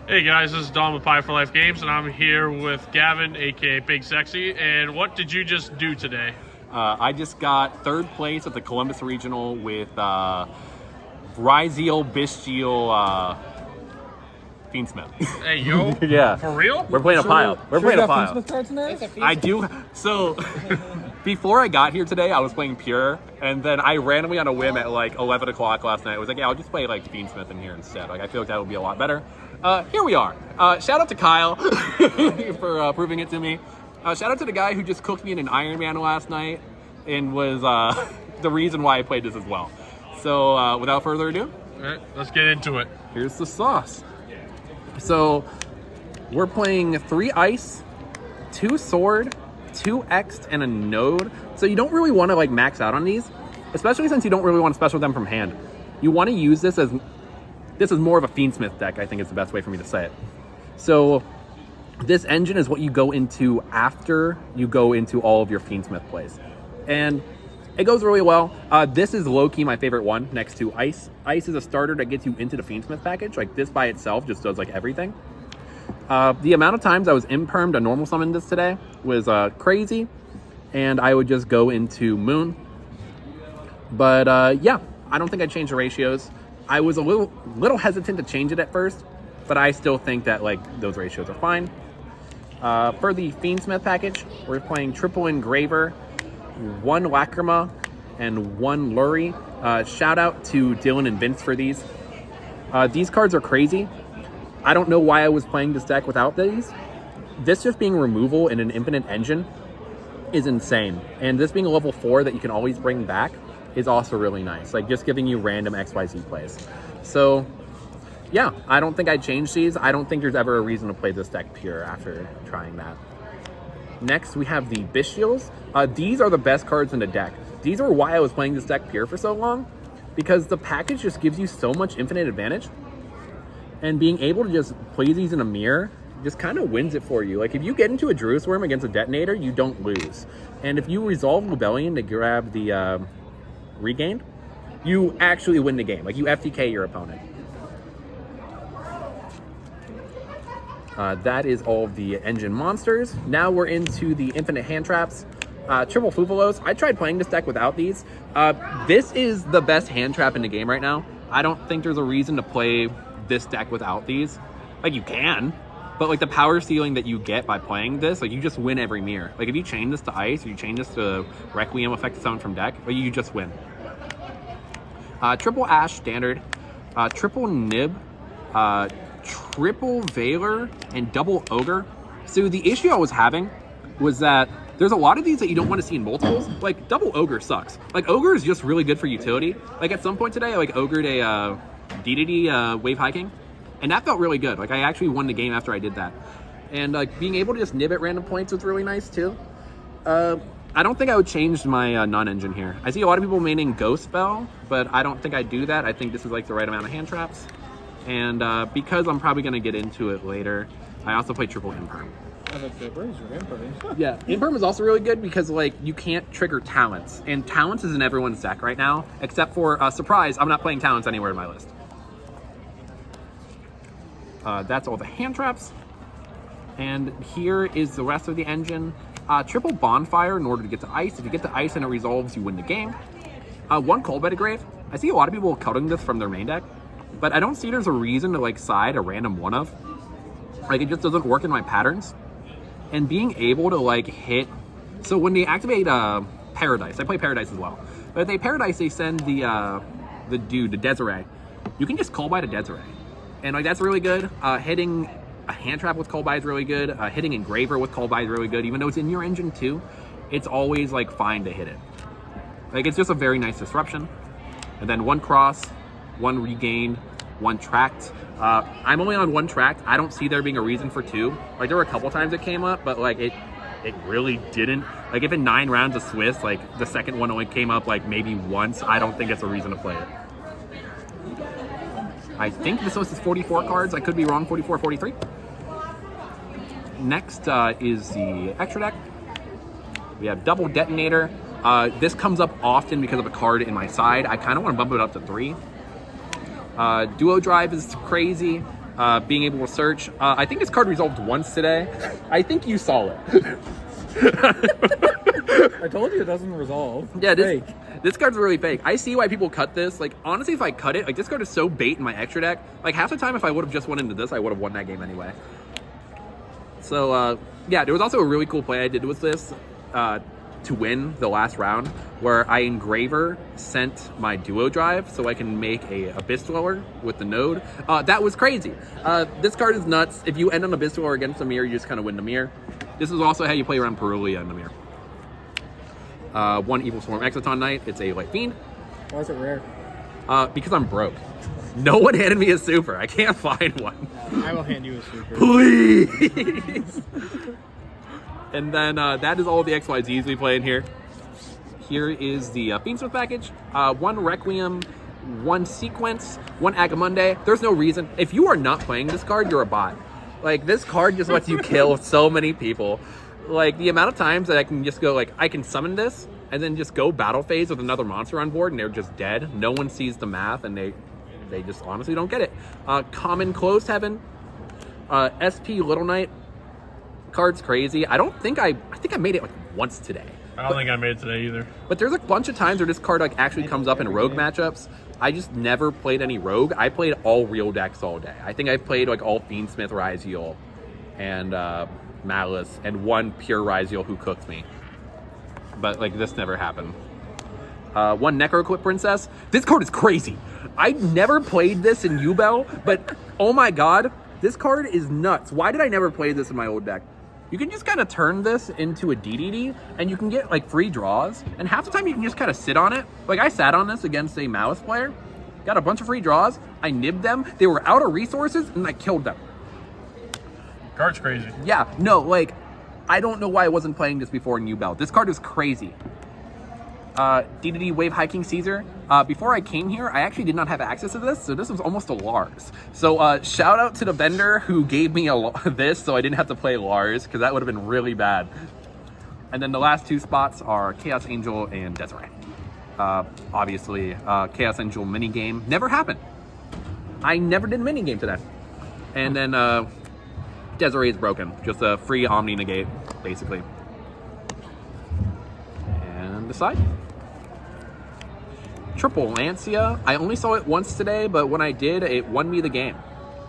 Hey guys, this is Dom with Pie for Life Games, and I'm here with Gavin, aka Big Sexy. And what did you just do today? I just got third place at the Columbus Regional with Ryzeal Bystial Fiendsmith. Hey yo, Yeah. for real? We're playing a pile. We're playing a pile. Fiendsmith cards in there? I do. So before I got here today, I was playing Pure, and then I randomly on a whim at like 11 o'clock last night, I was like, yeah, I'll just play like Fiendsmith in here instead. Like I feel like that would be a lot better. Here we are. Shout out to Kyle for proving it to me. Shout out to the guy who just cooked me in an Iron Man last night and was the reason why I played this as well. So without further ado, All right, let's get into it. here's the sauce. So we're playing 3 ice, 2 sword, 2 X'd, and a node. So you don't really want to like max out on these, especially since you don't really want to special them from hand. You want to use this as more of a Fiendsmith deck, I think is the best way for me to say it. So this engine is what you go into after you go into all of your Fiendsmith plays. And it goes really well. This is low-key my favorite one next to Ice. Ice is a starter that gets you into the Fiendsmith package. Like this by itself just does like everything. The amount of times I was impermed to normal summon this today was crazy. And I would just go into Moon. But yeah, I don't think I'd change the ratios. I was a little hesitant to change it at first, but I still think that like those ratios are fine. For the Fiendsmith package, we're playing triple Engraver, 1 Lacrima, and 1 Lurie. Shout out to Dylan and Vince for these. These cards are crazy. I don't know why I was playing this deck without these. This just being removal in an infinite engine is insane. And this being a level 4 that you can always bring back is also really nice. Like just giving you random XYZ plays. So yeah, I don't think I'd change these. I don't think there's ever a reason to play this deck pure after trying that. Next, we have the Bystials. These are the best cards in the deck. These are why I was playing this deck pure for so long, because the package just gives you so much infinite advantage. And being able to just play these in a mirror just kind of wins it for you. Like if you get into a Druid Swarm against a Detonator, you don't lose. And if you resolve Rebellion to grab the Regained, you actually win the game. Like you FTK your opponent. That is all of the engine monsters. Now we're into the infinite hand traps. Triple Fuvalos. I tried playing this deck without these. This is the best hand trap in the game right now. I don't think there's a reason to play this deck without these. Like you can, but like the power ceiling that you get by playing this, like you just win every mirror. Like if you chain this to Ice, or you chain this to Requiem effect summon from deck, like you just win. Triple Ash standard, triple Nib, triple Veiler, and double Ogre. So the issue I was having was that there's a lot of these that you don't want to see in multiples. Like double Ogre sucks. Like Ogre is just really good for utility. Like at some point today, I like Ogre'd a DDD Wave Hiking, and that felt really good. Like I actually won the game after I did that. And like being able to just nib at random points was really nice too. I don't think I would change my non-engine here. I see a lot of people maining Ghost Spell, but I don't think I'd do that. I think this is like the right amount of hand traps. And because I'm probably going to get into it later, I also play triple Imperm. Yeah, Imperm is also really good because like you can't trigger Talents. And Talents is in everyone's deck right now, except for, surprise, I'm not playing Talents anywhere in my list. That's all the hand traps. And here is the rest of the engine. Triple Bonfire in order to get to Ice. If you get to Ice and it resolves, you win the game. 1 Cold-Blooded Grave. I see a lot of people cutting this from their main deck, but I don't see there's a reason to like side a random one of. Like it just doesn't work in my patterns. And being able to like hit, so when they activate Paradise, I play Paradise as well. But if they Paradise, they send the Desiree. You can just call by the Desiree, and like that's really good. Hitting a hand trap with call by is really good. Hitting Engraver with call by is really good. Even though it's in your engine too, it's always like fine to hit it. Like it's just a very nice disruption. And then 1 Cross, 1 Regained, 1 Tracked. I'm only on 1 Tracked. I don't see there being a reason for 2. Like there were a couple times it came up, but like it really didn't. Like if in 9 rounds of Swiss, like the second one only came up like maybe once, I don't think it's a reason to play it. I think this list is 44 cards. I could be wrong, 44, 43. Next is the extra deck. We have double Detonator. This comes up often because of a card in my side. I kind of want to bump it up to 3. Duo Drive is crazy. Being able to search. I think this card resolved once today. I think you saw it. I told you it doesn't resolve. Yeah, Fake. This card's really fake. I see why people cut this. Like, honestly, if I cut it, like, this card is so bait in my extra deck. Like, half the time, if I would have just went into this, I would have won that game anyway. So, yeah, there was also a really cool play I did with this to win the last round, where I Engraver sent my Duo Drive so I can make a Abyss Dweller with the node. That was crazy. This card is nuts. If you end on Abyss Dweller against the mirror, you just kind of win the mirror. This is also how you play around Perulia in the mirror. 1 Evil Swarm Exoton Knight. It's a Light Fiend. Why is it rare? Because I'm broke. No one handed me a super. I can't find one. I will hand you a super. Please! And then that is all the XYZs we play in here. Here is the Fiendsmith package. 1 Requiem, 1 Sequence, 1 Agamunde. There's no reason. If you are not playing this card, you're a bot. Like, this card just lets you kill so many people. Like, the amount of times that I can just go, like, I can summon this and then just go battle phase with another monster on board and they're just dead. No one sees the math and they just honestly don't get it. Common Closed Heaven. SP Little Knight. Card's crazy. I think I made it, like, once today. I don't think I made it today either. But there's a bunch of times where this card, like, actually comes up in rogue matchups. I just never played any rogue. I played all real decks all day. I think I played, like, all Fiendsmith Ryzeal and Malice and 1 pure Ryzeal who cooked me. But, like, this never happened. 1 Necroclip Princess. This card is crazy. I never played this in Ubel, but oh my god, this card is nuts. Why did I never play this in my old deck? You can just kind of turn this into a DDD, and you can get, like, free draws, and half the time you can just kind of sit on it. Like, I sat on this against a Malice player, got a bunch of free draws, I nibbed them, they were out of resources, and I killed them. Card's crazy. Yeah, no, like, I don't know why I wasn't playing this before in Ubel. This card is crazy. DDD Wave Hiking Caesar. Before I came here, I actually did not have access to this, so this was almost a Lars. So shout out to the vendor who gave me this so I didn't have to play Lars, because that would have been really bad. And then the last 2 spots are Chaos Angel and Desiree. Obviously, Chaos Angel minigame never happened. I never did minigame to that. And then Desiree is broken. Just a free Omni Negate, basically. And decide. Triple Lancia. I only saw it once today, but when I did, it won me the game.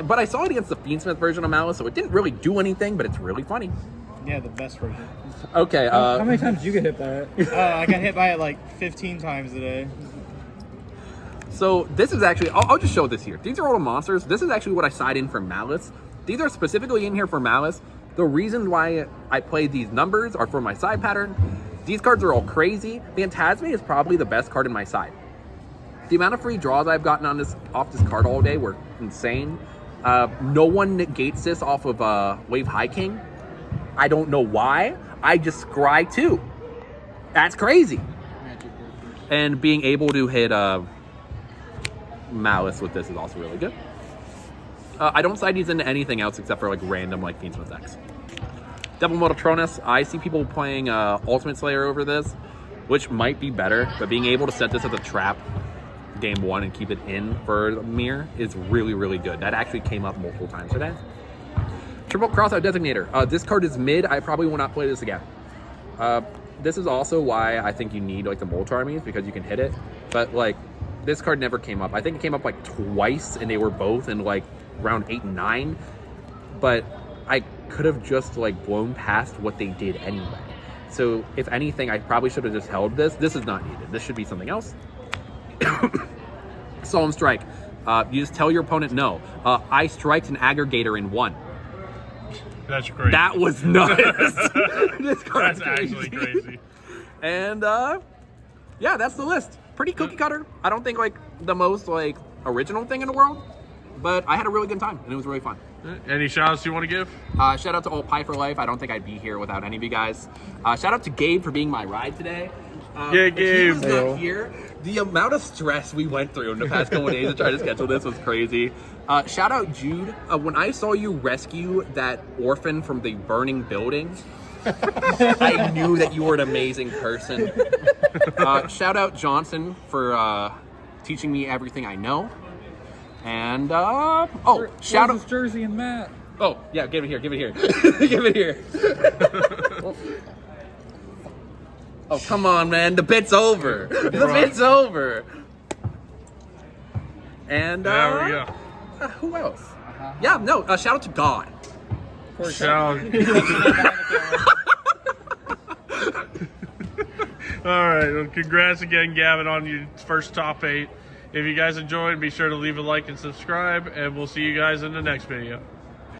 But I saw it against the Fiendsmith version of Malice, so it didn't really do anything, but it's really funny. Yeah, the best version. Okay. How many times did you get hit by it? I got hit by it like 15 times today. So this is actually, I'll just show this here. These are all the monsters. This is actually what I side in for Malice. These are specifically in here for Malice. The reason why I play these numbers are for my side pattern. These cards are all crazy. Phantasme is probably the best card in my side. The amount of free draws I've gotten on this off this card all day were insane. No one negates this off of Wave High King. I don't know why. I just scry too. That's crazy. And being able to hit Malice with this is also really good. I don't side these into anything else except for, like, random, like, Fiendsmith decks. Devil Mototronus. I see people playing Ultimate Slayer over this, which might be better, but being able to set this as a trap game 1 and keep it in for the mirror is really, really good. That actually came up multiple times today. Triple Crossout Designator. This card is mid. I probably will not play this again. This is also why I think you need, like, the Moltar armies, because you can hit it. But, like, this card never came up. I think it came up, like, twice, and they were both in, like, round 8 and 9. But I could have just, like, blown past what they did anyway. So, if anything, I probably should have just held this. This is not needed. This should be something else. Solemn Strike. You just tell your opponent no. I striked an aggregator in 1. That's crazy. That was nuts. This card's That's actually crazy. And yeah, that's the list. Pretty cookie cutter. I don't think, like, the most, like, original thing in the world, but I had a really good time and it was really fun. Any shout outs you want to give? Shout out to Old Pie for Life. I don't think I'd be here without any of you guys. Shout out to Gabe for being my ride today. Yeah, if he Gabe. was not here, the amount of stress we went through in the past couple of days to try to schedule this was crazy. Shout out Jude. When I saw you rescue that orphan from the burning building, I knew that you were an amazing person. Shout out Johnson for teaching me everything I know. And shout Where's out. his jersey and Matt. Oh yeah, give it here. Give it here. Oh come on, man! The bit's over. The bit's over. And There we go. Who else? Yeah, no. Shout out to God. Shout. All right. Well, congrats again, Gavin, on your first top 8. If you guys enjoyed, be sure to leave a like and subscribe, and we'll see you guys in the next video.